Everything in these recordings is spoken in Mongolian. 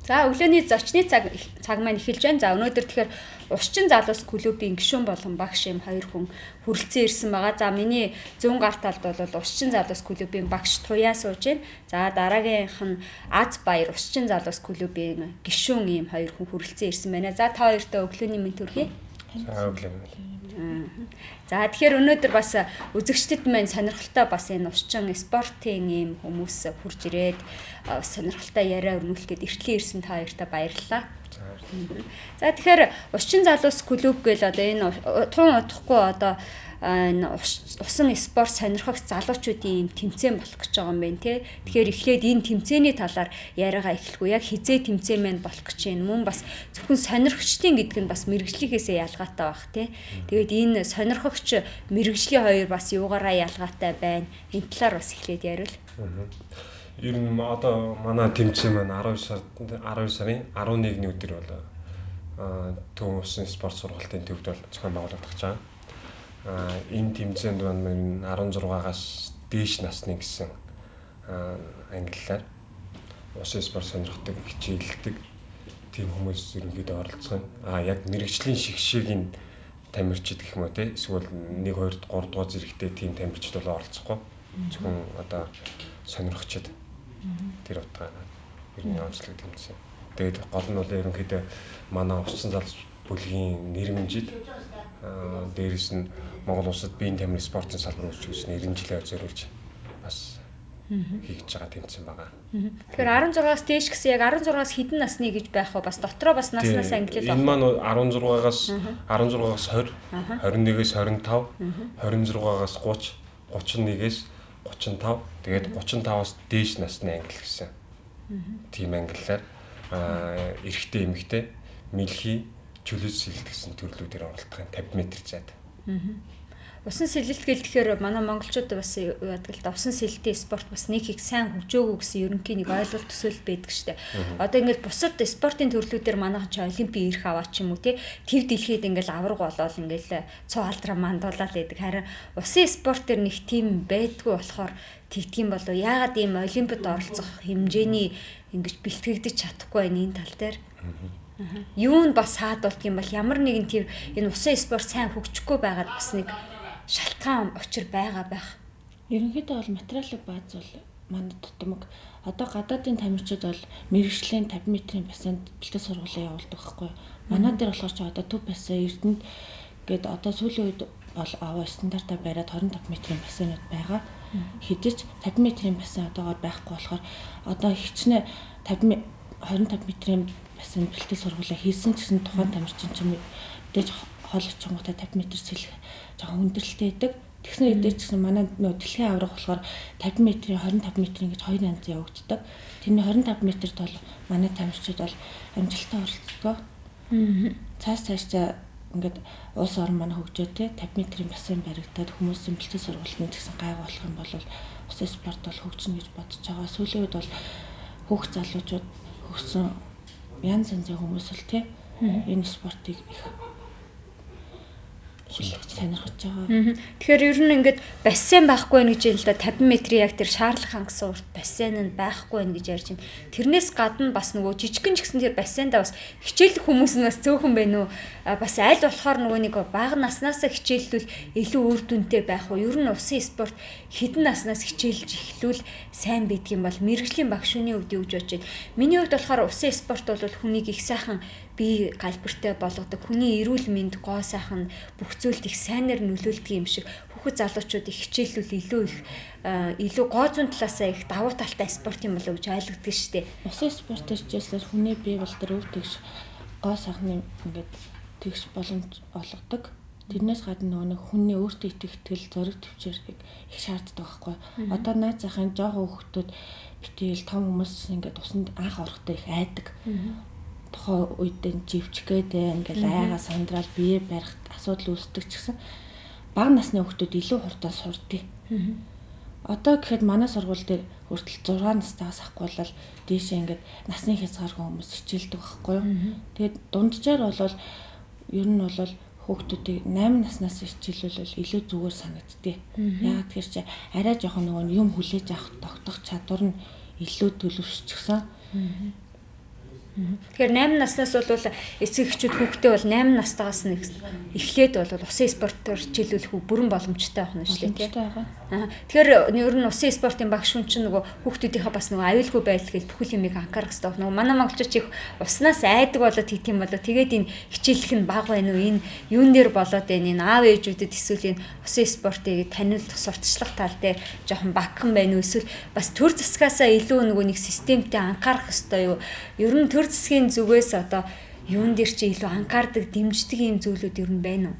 За өглөөний зочны цаг маань эхэлж байна. За өнөөдөр тэгэхээр Усчин залуус клубын гишүүн болон багш юм хоёр хүн хүрэлцэн ирсэн байгаа. За миний зүүн гар талд бол Усчин залуус клубын багш Туяа сууж байна. За дараагийнх нь Аз Баяр Усчин залуус клубын гишүүн ийм хоёр хүн хүрэлцэн ирсэн байна. За та хоёртаа өглөөний мэнд хүргэе. За өглөө. За тэгэхээр өнөөдөр бас үзэгчдэд маань сонирхолтой бас энэ Усчин спортын ийм хүмүүс хурж ирээд сонирхолтой яриа өрнүүлэхэд эртлийн ирсэн та хоёртаа баярлалаа. За тэгэхээр Усчин залуус клуб гэл одоо энэ тун удахгүй одоо энэ усан спорт сонирхогч залуучуудын ийм тэмцээн болох гэж байгаа юм байна тий. Тэгэхээр эхлээд энэ тэмцээний талаар яриагаа эхлэхгүй яг хизээ тэмцээн маань болох гэж байна. Мөн бас зөвхөн сонирхогчдын гэдэг нь бас мэрэгжлийнхээсээ ялгаатай байх тий. Тэгээд энэ сонирхогч мэрэгжлийн хоёр бас юугаараа ялгаатай байна. Энэ талаар бас эхлээд яриул. Ер нь одоо манай тэмцээн маань 12 сарын 11-ний өдөр бол Төв усан спорт сургалтын төвд бол зохион байгуулагдах гэж байгаа. Энэ тэмцээнд маань 16-аас дээш насны гэсэн англиар усан спорт сонирхдаг, хичээлдэг тийм хүмүүс ерөнхийдөө оролцох юм. Яг мэрэгжлийн шигшээгийн тамирчид гэх юм уу те эсвэл 1 2 3 дугаар зэрэгтэй тийм тамирчид бол оролцохгүй. Зөвхөн одоо сонирхчид тэр утгаараа ер нь онцлог тэмцээн. Тэгээд гол нь бол ерөнхийдөө манай Усчин залуус бүлгийн нэрмжид дээрээс нь Монгол улсад биеийн тамирын спортын салбар үүсгэж нэрмжлээ зориулж бас хийж байгаа тэмцээн байгаа. Тэгэхээр 16-аас дээш гэсэн яг 16-аас хэдэн насны гэж байх вэ? Бас дотроо бас наснаас ангилал байна. Энэ маань 16-аас 20, 21-ээс 25, 26-аас 30, 31-ээс 35, тэгээд 35-аас дээш насны англи гэсэн. Тийм англиар эрэгтэй эмэгтэй мэлхий чөлөөт сэлэлт гэсэн төрлүүдээр оролдох юм 50 м зайд. Усан сэлэлт гэхээр манай монголчууд бас яадаг л да усан сэлэлтийн спорт бас нэг их сайн хөгжөөгөө гэсэн ерөнхий нэг ойлголт төсөөл байдаг штэ. Одоо ингээд бусад спортын төрлүүдээр манайхан ч олимпийн ирэх аваад ч юм уу тий төв дэлхийд ингээд авраг болоод ингээд цоо алдраа мандуулаад байдаг. Харин усан спорт төр нэг тийм байдгүй болохоор тэгтгийм болов яагаад ийм олимпиад оролцох хэмжээний ингэж бэлтгэгдэж чадахгүй байна энэ тал дээр. Юу нь бас саадуулт юм бол ямар нэгэн тийм энэ усан спорт сайн хөгжихгүй байгаад бас нэг шалтгаан учир байгаа байх. Ерөнхийдөө бол материалын бааз бол манай тутамг одоо гадаадын тамирчид бол мэрэгжлийн 50 м-ийн бассейнд бэлтгэл сургуулаа явуулдаг байхгүй. Манай дээр болохоор ч одоо төв бассейн Эрдэнэт гээд одоо сүүлийн үед бол аваа стандартаа бариад 25 м-ийн бассейнууд байгаа. Хэдэж 50 м-ийн бассейн одоогоор байхгүй болохоор одоо хичнээн 25 м-ийн бассейн бэлтгэл сургуулаа хийсэн ч гэсэн тухайн тамирчин ч мэдээж хоол чонготой 50 м сэлэх жоохон хүндрэлтэй байдаг. Тэгснээр дээр ч гэсэн манай нөө дэлхийн авраг болохоор 50 м-ийн 25 м гэж хоёр янз явагддаг. Тэрний 25 м-д бол манай тамирчид бол амжилттай оролцдог. Цаашаа ингээд улс орн манай хөгжөө те 50 м-ийн бассейн баригдаад хүмүүсийн бэлтгэл сургалтанд гэсэн гайгүй болох юм бол усан спорт бол хөгжинө гэж бодож байгаа. Сүүлийн үед бол хүүхд залуучууд хөгсөн янз янзын хүмүүс л те энэ спортыг их сонирхож байгаа. Тэгэхээр ер нь ингээд бассейн байхгүй байх гэж юм л да 50 м яг тэр шаарлах хангасан урт бассейн нь байхгүй байх гэж ярьж байна. Тэрнээс гадна бас нөгөө жижигхэн ч гэсэн тэр бассейндаа бас хичээлэх хүмүүс нь бас цөөхөн байна уу? Бас аль болохоор нөгөө нэг бага наснаас хичээллүүл илүү үр дүнтэй байх уу? Ер нь усан спорт хэдэн наснаас хичээлж эхлүүл сайн байдаг юм бол мэрэгжлийн багшууны хувьд юу гэж бодож байна? Миний хувьд болохоор усан спорт бол хүнийг их сайхан бие галбиртай болгодог, хүний эрүүл мэнд гоо сайхан бүх зүйлд их сайнаар нөлөөлдөг юм шиг хүүхэд залуучуудыг хичээллүүл илүү гоо зүүн талаасаа их давуу талтай спорт юм болов уу гэж ойлгодог шүү дээ. Усан спорт хийжсээр хүний бие бол тэр өвтгш гоо сайхны ингээд тэгш боломж олгодог. Тэрнээс гадна нөгөө хүний өөртөө итгэл зориг төвчээрхийг их шаарддаг байхгүй. Одоо найз захын жоохон хүүхдүүд битэл том хүмүүс ингээд усанд анх орохдоо их айдаг. Тухайн үед живчгээд ингээл айгаа сандраал бие барих асуудал үүсдэг ч гэсэн бага насны хүүхдүүд илүү хурдан сурдгийг. Одоо гэхэд манай сургууль дээр хүртэл 6 настайгаас ахгүй бол дээшээ ингээд насны хязгааргүй хүмүүс хичээлдэг байхгүй юу. Тэгээд дунджаар бол ер нь бол хүүхдүүдийг 8 наснаас хичээлүүлвэл илүү зүгээр санагддээ. Яагаад тэгэхээр чи арай жоохон нөгөө юм хүлээж авах тогтох чадвар нь илүү төлөвшчихсэн. Тэгэхээр 8 наснаас бол эцэг эхчүүд хүүхдээ бол 8 настайгаас нэг эхлээд бол усын спортоор хичээлүүлэх бүрэн боломжтой байх нь шүү дээ тийм. Тэгэхээр ер нь усын спортын багш хүн чинь нөгөө хүүхдүүдийнхээ бас нөгөө аюулгүй байдал гэж бүхэл юмыг анхаарах хэрэгтэй. Нөгөө манай монголчууд их уснаас айдаг болоод хийх юм болоо тэгээд энэ хичээлэх нь баг байна уу? Энэ юун дээр болоод байна? Энэ аав ээжүүдэд эсвэл энэ усын спортыг танил сурталчлах тал дээр жоохон багхан байна уу? Эсвэл бас төр засгаасаа илүү нөгөө нэг системтэй анхаарах хэрэгтэй юу? Ер нь төр засгийн зүгээс одоо юун дээр чи илүү анхаардаг, дэмждэг юм зүйлүүд ер нь байна уу?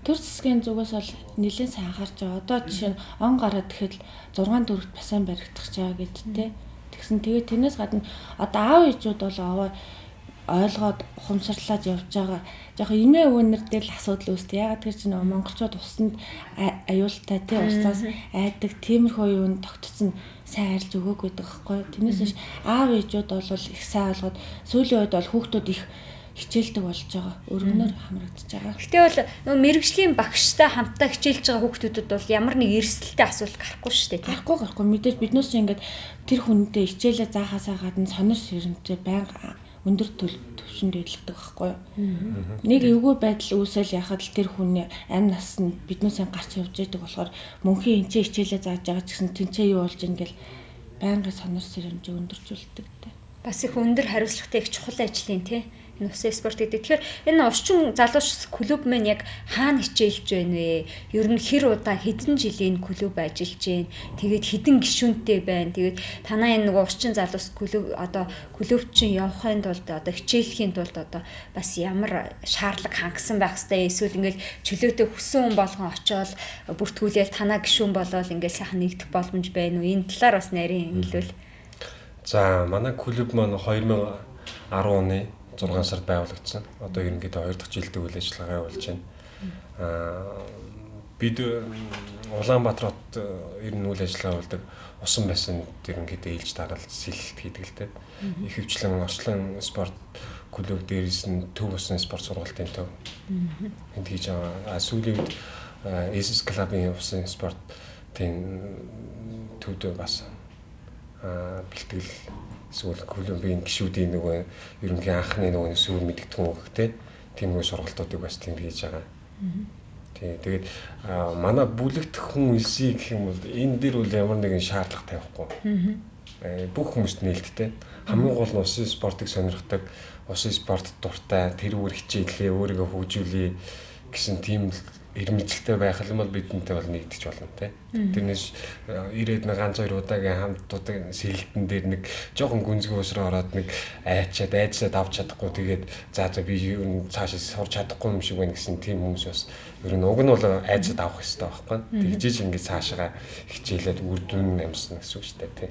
Төр засгийн зүгээс бол нэлээд сайн анхаарч байгаа. Одоо жишээ нь он гараад тэгэхэд 6 дөрөвт бассейн баригдах чагаа гэдтэй. Тэгсэн тэгээд тэрнээс гадна одоо аав ээжүүд бол аваа ойлгоод ухамсарлаад явж байгаа. Жохо эмээ өвнөр дээр л асуудал үүсдэг. Ягаад тэр чинь монголчууд усанд аюултай тий усаас айдаг тиймэрхүү юунд тогтцсон сайн арилж өгөөг гэдэг байхгүй. Тэрнээс аав ээжүүд бол их сайн ойлгоод сүүлийн үед бол хүүхдүүд их хичээлдэг болж байгаа. Өргөнөөр хамрагдаж байгаа. Гэтэ бол нөгөө мэрэгжлийн багштай хамтдаа хичээлж байгаа хүүхдүүдэд бол ямар нэг эрсдэлтэй асуудал гарахгүй шүү дээ. Гарахгүй. Мэдээж биднээс чинь ингээд тэр хүнтэй хичээлээ заахаасаа гадна сонир ширэмтэй байнга өндөр төвшөнд идэлдэг байхгүй юу. Нэг эвгүй байдал үүсэл яхад л тэр хүний амь нас нь биднээс гарч явж байдаг болохоор мөнхийн энчээ хичээлээ зааж байгаа ч гэсэн тэнцээ юу болж ийн гэл байнга сонир ширэмжээ өндөржүүлдэг те. Бас их өндөр хариуцлагатай их чухал ажлын тий. Энэ усын спорт гэдэг. Тэгэхээр энэ орчин залуучс клуб маань яг хаана хичээлж байна вэ? Ер нь хэр удаа хэдэн жилийн клуб ажиллаж байна? Тэгээд хэдэн гишүүнтэй байна? Тэгээд танаа энэ нөгөө орчин залуус клуб одоо клуб чинь явахын тулд одоо хичээлэхийн тулд одоо бас ямар шаардлага хангасан байх хэвээр эсвэл ингээл чөлөөтэй хүссэн хүн болгон очиод бүртгүүлээл танаа гишүүн болоод ингээл сайхан нэгдэх боломж байна уу? Энэ талаар бас нарийн хэлвэл. За манай клуб маань 2010 оны 6 сард байгуулагдсан. Одоо ерөнхийдөө 2 дахь жилдээ үйл ажиллагаа явуулж байна. Бид Улаанбаатар хот ер нь үйл ажиллагаа явуулдаг усан бассейнд ерөнхийдөө ээлж дараалж сэлэлт хийдэг л дээ. Ихэвчлэн Ослон спорт клуб дээрээс нь Төв усан спорт сургалтын төв. Энд хийж байгаа. Сүүлийн үед SS клубын усан спортын төвд бас бэлтгэл эсвэл клубын гишүүдийн нөгөө ерөнхий анхны нөгөө сүүр мэдгэдэггүй хөхтэй тийм нэг сургалтуудыг бас тийм хийж байгаа. Тэгээд манай бүлэгдэх хүн элсий гэх юм бол энэ дээр үл ямар нэгэн шаардлага тавихгүй. Бүх хүмүүст нээлттэй. Хамгийн гол нь усын спортыг сонирхдаг, усын спорт дуртай, тэрүүгээр хичээлээ, өөрийгөө хөгжүүлээ гэсэн тийм эрмэлзэлтэй байх юм бол бидэнтэй бол нэгдэж болно те. Тэрнээс ирээд нэг ганц хоёр удаагийн хамтдуудын сэлэлтэн дээр нэг жоохон гүнзгий усраа ороод нэг айчаад авч чадахгүй тэгээд за би цаашаа сурч чадахгүй юм шиг байна гэсэн тийм хүмүүс бас ер нь уг нь бол айчаад авах хэрэгтэй байхгүй. Тэгжиж ингээд цаашаа хичээлээд үр дүн намсна гэсэн үг шүү дээ те.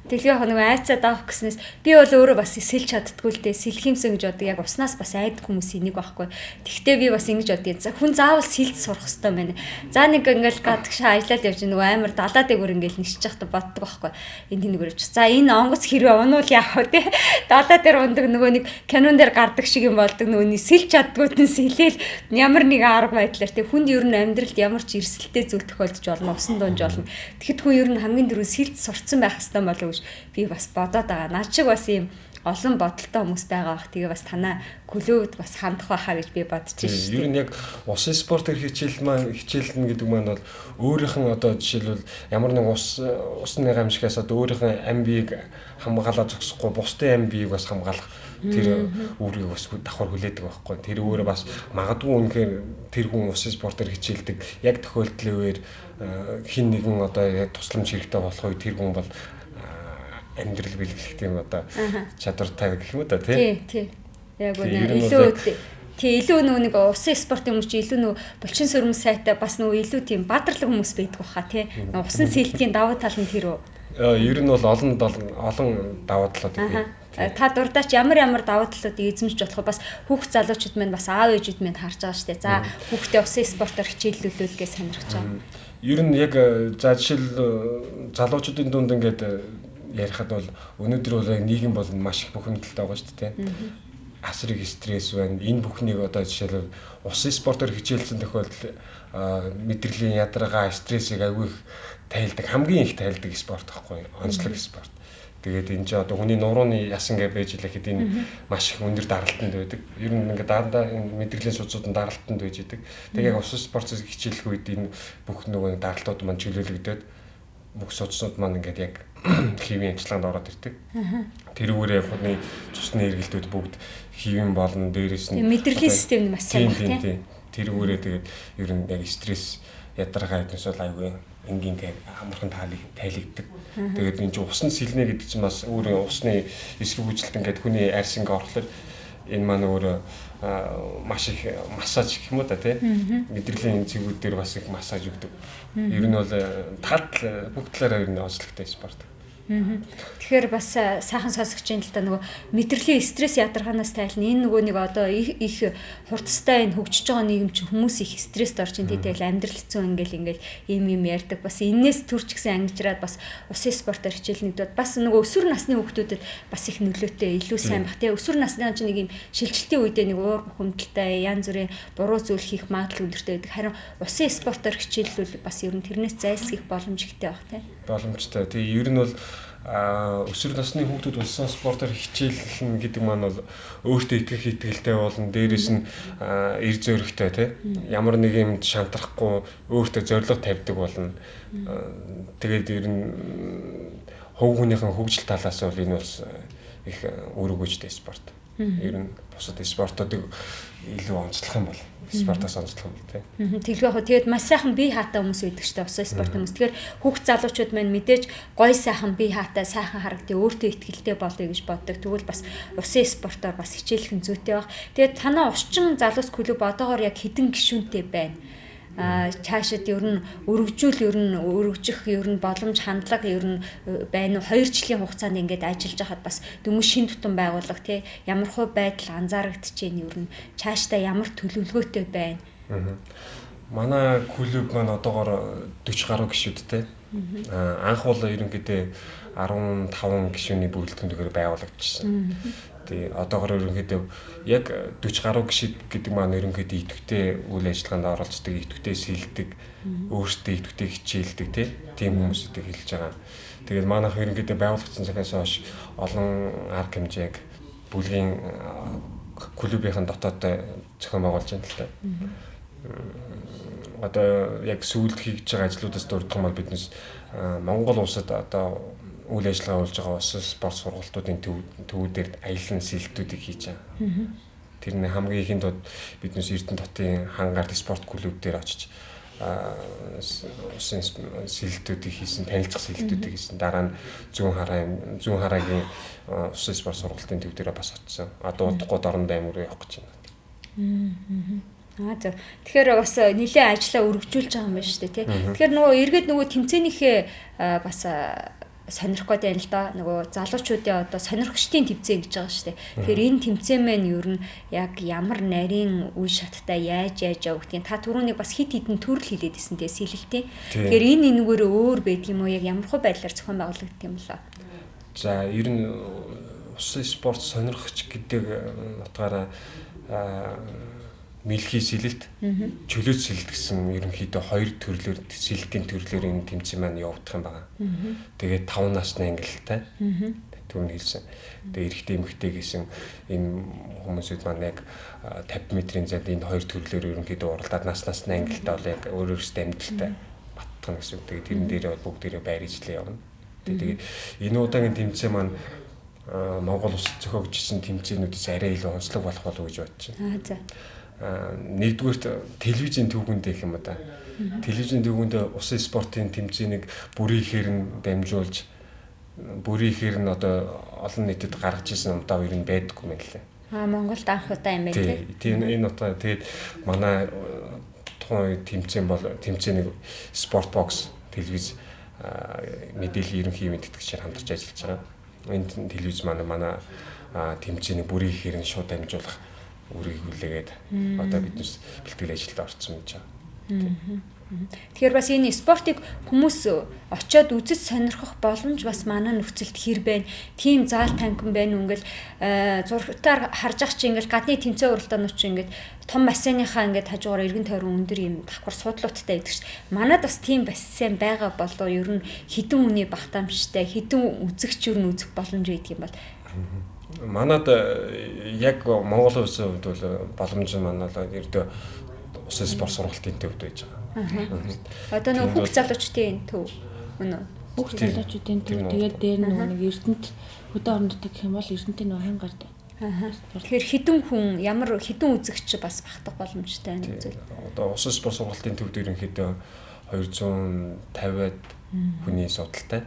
Тэгэхээр яг нэг айцаад авах гэснээс би бол өөрөө бас сэлж чаддгүй л дээ. Сэлэх юмсан гэж бодог. Яг уснаас бас айдаг хүмүүсийн нэг байхгүй. Тэгтээ би бас ингэж бодъё. За хүн заавал сурах хэрэгтэй байна. За нэг ингээл гадагшаа ажиллаад явж нөгөө амар далаа дээгүүр ингээл нисэж явахдаа боддог байхгүй. Энэ тэнийгээр явж. За энэ онгоц хэрвээ унвал яах вэ те? Далаа дээр ундаг нөгөө нэг кинон дээр гардаг шиг юм болдог нөгөө сэлж чаддгүйт нь сэлээл ямар нэг арга байдлаар те хүнд ер нь амьдралд ямар ч эрсдэлтэй зүйл тохиолдож болно, усан дунж болно. Тэгэхэд хүн ер нь хамгийн түрүү сэлж сурцсан байх хэрэгтэй болов гэж би бас бодоод байгаа. Наад шиг бас ийм олон бодолтой хүмүүс байгаа бах. Тэгээ бас танаа клубд бас хандах байхаа гэж би бодож байна шүү дээ. Ер нь яг усын спортоор хичээлнэ гэдэг маань бол өөрийнх нь одоо жишээлбэл ямар нэг усны гамшигаас одоо өөрийнх нь ам биеийг хамгаалаад зогсохгүй бусдын ам биеийг бас хамгаалах тэр үүргийг бас давхар хүлээдэг байхгүй. Тэр өөрөө бас магадгүй үнэхээр тэр хүн усын спортоор хичээлдэг яг тохиолдлын үеэр хин нэгэн одоо яг тусламж хэрэгтэй болох үе тэр хүн бол амьдрал бэлгэлэх тийм одоо чадвартай гэх юм да тий. Яг үнэ илүү илүү нэг усын спортын хүмүүс чи илүү нөгөө булчин сүрм сайтай бас нөгөө илүү тийм баатарлаг хүмүүс байдаг баха тий. Усан сэлтийн давуу тал нь тэр үү? Ер нь бол олон давуу талууд байдаг. Та дурдаач ямар давуу талуудыг эзэмшиж болох бас хүүхд залуучууд маань бас аав ээжүүд маань харж байгаа штэ. За хүүхдээ усын спортоор хичээллүүлвэл гэж сонирхож байгаа. Ер нь яг за жишээл залуучуудын дунд ингээд ярихад бол өнөөдөр бол нийгэм бол маш их бухимдалтай байгаа шүү дээ. Асрыг стресс байна. Энэ бүхнийг одоо жишээлбэл усын спортоор хичээлсэн тохиолдолд мэдрэлийн ядаргаа стрессийг агүй их тайлдаг хамгийн их тайлдаг спорт байхгүй юу? Онцлог спорт. Тэгээд энэ ч одоо хүний нурууны ясан гэж байж ирэхэд энэ маш их өндөр даралтанд байдаг. Ер нь ингээд дандаа энэ мэдрэлийн судсууд нь даралтанд байж идэг. Тэгээд яг усан спортыг хичээлэх үед энэ бүх нөгөө даралтууд маань чөлөөлөгдөд бүх судсууд маань ингээд яг хивийн ажиллагаанд ороод ирдэг. Тэрүүгээр хүний цусны эргэлтүүд бүгд хивийн болно, дээрээс нь мэдрэлийн систем нь маш сайн байна тийм. Тэрүүгээрээ тэгээд ер нь яг стресс ядаргаа хэднээс бол аюугүй энгийн амархан тайлэгддэг. Тэгээд энэ чинь усны сэлнэ гэдэг чинь бас өөрөө усны эсрэг үйлчлэлт ингээд хүний арьс ингээ орохлоор энэ маань өөрөө маш их массаж гэх юм уу та тийм мэдрэлийн цэгүүд дээр бас их массаж өгдөг. Ер нь бол бүх талаараа ер нь онцлогтой спорт. Тэгэхээр бас сайхан сонсогчийн л да нөгөө мэдрэлийн стресс ядаргаанаас тайлна энэ нөгөө нэг одоо их хурцтай энэ хөгжиж байгаа нийгэм чинь хүмүүс их стресст орж ин тэгэл амьдрал хэцүү ингээл ийм ярьдаг бас энээс төрч гисэн ангижраад бас усын спортоор хичээлнэгдүүд бас нөгөө өсвөр насны хүүхдүүдэд бас их нөлөөтэй илүү сайн бах тий өсвөр насны чинь нэг юм шилжилтийн үедээ нэг уур бухимдалтай янз бүрийн буруу зүйл хийх магадлал өндөртэй байдаг харин усын спортоор хичээллүүл бас ер нь тэрнээс зайлсхийх боломж ихтэй баг тий боломжтой тий ер нь бол өсвөр насны хүүхдүүд усан спортоор хичээлнэ гэдэг маань бол өөртөө итгэх итгэлтэй болно. Дээрээс нь эр зөөрөхтэй тий. Ямар нэг юмд шантрахгүй өөртөө зорилго тавьдаг болно. Тэгээд ер нь хөв хүнийхэн хөгжил талаас бол энэ бас их өргөжтэй спорт. Ер нь бусад спортуудыг илүү онцлох юм бол спортоос онцлох юм тий. Тэглэх яг тэгээд маш сайхан бие хаатай хүмүүс байдаг ч та усан спорт хүмүүс. Тэгэхээр хүүхд залуучууд маань мэдээж гоё сайхан бие хаатай сайхан харагдтыг өөртөө ихтгэлтэй болъё гэж боддог. Тэгвэл бас усан спортоор бас хичээлэх нь зүйтэй баг. Тэгээд танаа орчин залуус клуб одоогоор яг хэдэн гишүүнтэй байна. Цаашид ер нь өргөжих ер нь боломж хандлага ер нь байна уу 2 жилийн хугацаанд ингээд ажиллаж хахад бас дөнгөж шин тутам байгуулах тий ямар хөө байдал анзаарэгдэж байна ер нь цаашдаа ямар төлөвлөгөөтэй байна. Манай клуб маань одоогоор 40 гаруй гишүүдтэй. Анх бол ерөнхийдөө 15 гишүүний бүрэлдэхүүнээр байгуулагдчихсан. Тэгээ одоогоор ерөнхийдөө яг 40 гаруй гишүүд гэдэг маань ерөнхийдөө идэвхтэй үйл ажиллагаанд оролцдог, идэвхтэй сэлдэг, өөрсдөө идэвхтэй хичээлдэг тийм хүмүүсүүдийг хэлж байгаа. Тэгээд манайх ерөнхийдөө байгуулагдсан цагаас хойш олон арга хэмжээг бүлгийн клубийн дотоод зохион байгуулж байна л та. Одоо яг сүүлд хийж байгаа ажлуудаас дурдах юм бол биднес Монгол улсад одоо үйл ажиллагаа болж байгаа усан спорт сургалтуудын төвүүдээр аялал сэлтүүдийг хийж байгаа. Тэрний хамгийн ихэнд биднес Эрдэнэ хотын хангаар спорт клуб дээр очиж усан сэлтүүдийг хийсэн, танилцах сэлтүүдийг хийсэн. Дараа нь зүүн хараагийн усан спорт сургалтын төв дээр бас очсон. Одоо удахгүй Дорн аймаг руу явах гэж байна. За. Тэгэхээр бас нэлээд ажлаа өргөжүүлж байгаа юм байна шүү дээ, тий. Тэгэхээр нөгөө эргээд нөгөө тэмцээнийхээ бас сонирх гээд байна л да. Нөгөө залуучуудын одоо сонирхчдын тэмцээн гэж байгаа шүү дээ. Тэгэхээр энэ тэмцээн маань ер нь яг ямар нарийн үе шаттай яаж явах гэдгийг та түрүүнийг бас хит хитэн төрөл хэлээд ирсэн тий сэлэлтийн. Тэгэхээр энэ энэгээр өөр байдаг юм уу? Яг ямар хөө байдлаар зохион байгуулагддаг юм болоо? За ер нь усан спорт сонирхч гэдэг утгаараа мэлхий сэлэлт чөлөөт сэлэлт гэсэн ерөнхийдөө 2 төрлөөр сэлэлтийн төрлөөр энэ тэмцээн маань явагдах юм байна. Тэгээд 5 насны ангилалтай. Түүнийг хэлсэн. Тэгээд эрэгтэй эмэгтэй гэсэн энэ хүмүүсүүд маань яг 50 метрийн зайд энэ 2 төрлөөр ерөнхийдөө уралдаад насны ангилалтай бол яг өөрөөсөө амжилттай баттгах гэсэн. Тэгээд тэрэн дээр бол бүгдээрээ байр ижлээ явна. Тэгээд энэ удаагийн тэмцээн маань Монгол улс зохиогдсон тэмцээнүүдээс арай илүү онцлог болох болов уу гэж бодож байна. За. Нэгдүгээр телевизийн төвгөнд гэх юм да. Телевизийн төвгөнд усан спортын тэмцээнийг бүрийн ихээр нь дамжуулж бүрийн ихээр нь одоо олон нийтэд гаргаж ирсэн удаа ер нь байдаггүй юм лээ. Монголд анх удаа юм байна тийм энэ удаа тэгээд манай тухайн тэмцээнийг спорт бокс телевиз мэдээллийн ерөнхий мэдтгэгчээр хамтарч ажиллаж байгаа. Энэ телевиз манай тэмцээний бүрийн ихээр нь шууд дамжуулах үрийг хүлээгээд одоо бид бэлтгэл ажилд орсон гэж байна. Тэгэхээр бас энэ спортыг хүмүүс очиод үзэж сонирхох боломж бас манай нөхцөлд хэр байна. Тим заал танхим байна уу ингээл зургатаар харж ах чи ингээл гадны тэмцээн уралдаанууд чи ингээд том бассейныхаа ингээд хажуугаар эргэн тойрон өндөр юм давхар суудлуудтай байдаг ш. Манад бас тийм бассейн байгаа болоо ер нь хідэн хүний багтаамжтай хідэн үзэгч ер нь үзэх боломж байдаг юм бол манад яг Монголын улсын хувьд бол боломж нь манад ердөө усын спорт сургалтын төвд байж байгаа. Одоо нөгөө хүүхд залуучдын төв үнэ. Хүүхд залуучдын төв тэгээд дээр нэг Эрдэнэт хөдөө орноттой гэх юм бол Эрдэнэтийн нөгөө хайн гард. Тэгэхээр хідэн хүн ямар хідэн үзэгч бас багтах боломжтой байна үзэл. Одоо усын спорт сургалтын төвд ерөнхийдөө 250-аад хүний судалтай.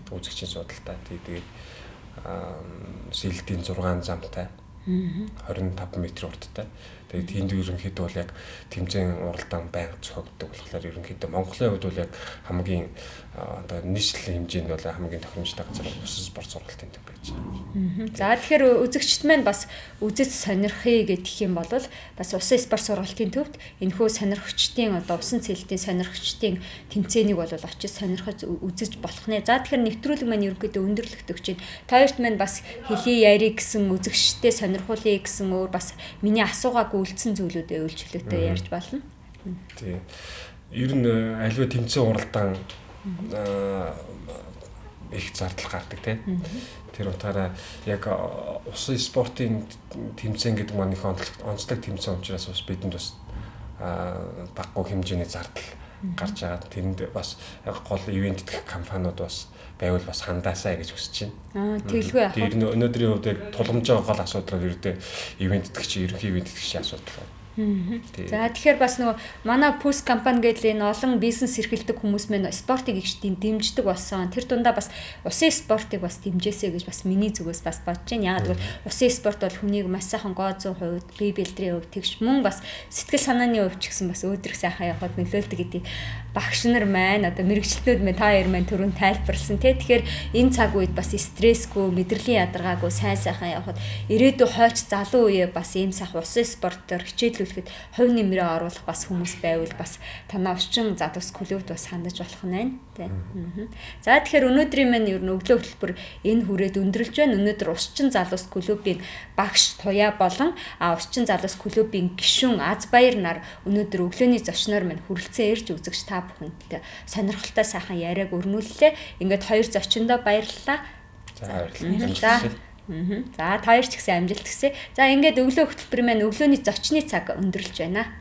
Үзэгчийн судалтай. Тэгээд сэлдийн 6 замтай. 25 м урттай. Тэгээд тэнд ерөнхийдөө бол яг тэмцээн уралдаан байнга зохиогддог болохоор ерөнхийдөө Монголын хувьд бол яг хамгийн одоо нийслэлийн хэмжээнд бол хамгийн тохиромжтой газар усын спорт сургалтын төв байж байгаа. За тэгэхээр үзэгчд маань бас үзэж сонирхъя гэх юм бол бас усын спорт сургалтын төвд энэхүү сонирхогчдын одоо усан цэлтийн сонирхогчдын тэмцээнийг бол очиж сонирхож үзэж болох нэ. За тэгэхээр нэвтрүүлэг маань ерөнхийдөө өндөрлөгдөж чинь хоёрт маань бас хэлий ярих гэсэн үзэгчдээ сонирхуулъя гэсэн өөр бас миний асуугаагүй үлдсэн зүйлүүдээ үйлчлэлтэй ярьж болно. Тий. Ер нь аливаа тэмцээн уралдаан их зардал гардаг тийм. Тэр утгаараа яг усын спортын тэмцээн гэдэг маань их онцлог тэмцээн учраас бас бидэнд бас баггүй хэмжээний зардал гарч байгаа. Тэнд бас гол ивент дэх компаниуд бас байвал бас хандаасаа гэж хүсэж байна. Тэглгүй яах вэ? Тэр өнөөдрийн хувьд яг тулгамж байгаа гол асуудал ердөө ивент дэх ерөнхий ивент дэх асуудал байна. За тэгэхээр бас нөгөө манай Pulse компани гэдэг энэ олон бизнес эрхэлдэг хүмүүс мэн спортыг их дэмждэг болсон. Тэр дундаа бас усын спортыг бас дэмжээсэй гэж бас миний зүгээс бас бодож байна. Яг гэвэл усын спорт бол хүнийг маш сайхан гооцсон хувьд, бие бэлтрийн хувьд тэгш мөн бас сэтгэл санааны хувьд ч гэсэн бас өөдрөг сайхан явахад нөлөөлдөг гэдэг багш нар маань одоо мэрэгчлэнүүд маань та хоёр маань түрүүн тайлбарлсан тий. Тэгэхээр энэ цаг үед бас стрессгүй, мэдрэлийн ядаргаагүй сайн сайхан явахад ирээдүйн хойч залуу үе бас ийм сайхан усын спортоор хичээллүүлэхэд хувь нэмрээ оруулах бас хүмүүс байвал бас танаа орчин задус клубд бас хандаж болох нь байна тий. За тэгэхээр өнөөдрийн маань ер нь өглөө хөтөлбөр энэ хүрээд өндөрлж байна. Өнөөдөр Усчин залуус клубын багш Туяа болон Усчин залуус клубын гишүүн Азбаяр нар өнөөдөр өглөөний зочноор маань хүрэлцэн ирж үзэгч та бүхэнтэй сонирхолтой сайхан яриаг өрнүүллээ. Ингээд хоёр зочиндоо баярлалаа. За баярлалаа. За та хоёр ч гэсэн амжилт хүсье. За ингээд өглөө хөтөлбөр маань өглөөний зочны цаг өндөрлж байна.